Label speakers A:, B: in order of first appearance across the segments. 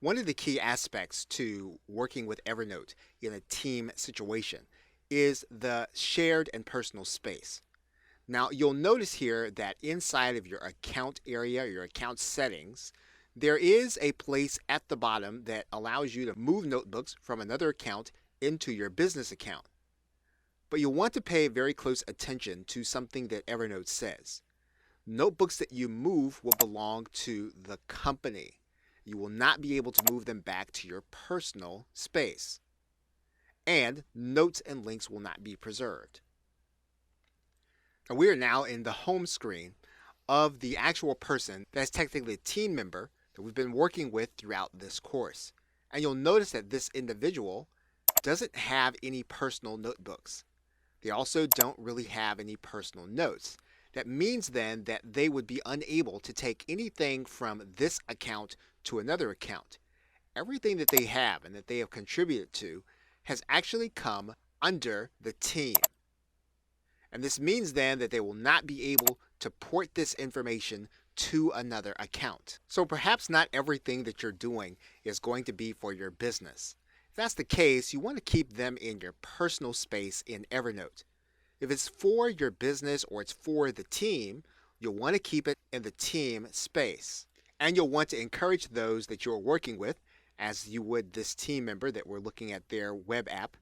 A: One of the key aspects to working with Evernote in a team situation is the shared and personal space. Now, you'll notice here that inside of your account area, your account settings, there is a place at the bottom that allows you to move notebooks from another account into your business account. But you'll want to pay very close attention to something that Evernote says. Notebooks that you move will belong to the company. You will not be able to move them back to your personal space. And notes and links will not be preserved. Now we are now in the home screen of the actual person that's technically a team member that we've been working with throughout this course. And you'll notice that this individual doesn't have any personal notebooks. They also don't really have any personal notes. That means then that they would be unable to take anything from this account to another account. Everything that they have and that they have contributed to has actually come under the team. And this means then that they will not be able to port this information to another account. So perhaps not everything that you're doing is going to be for your business. If that's the case, you want to keep them in your personal space in Evernote. If it's for your business or it's for the team, you'll want to keep it in the team space. And you'll want to encourage those that you're working with, as you would this team member that we're looking at their web app,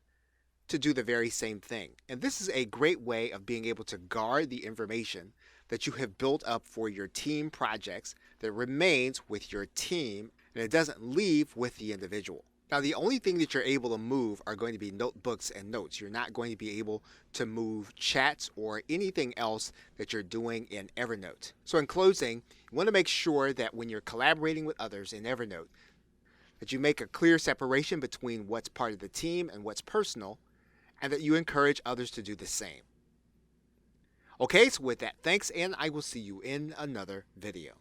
A: to do the very same thing. And this is a great way of being able to guard the information that you have built up for your team projects that remains with your team and it doesn't leave with the individual. Now, the only thing that you're able to move are going to be notebooks and notes. You're not going to be able to move chats or anything else that you're doing in Evernote. So in closing, you want to make sure that when you're collaborating with others in Evernote, that you make a clear separation between what's part of the team and what's personal, and that you encourage others to do the same. Okay, so with that, thanks, and I will see you in another video.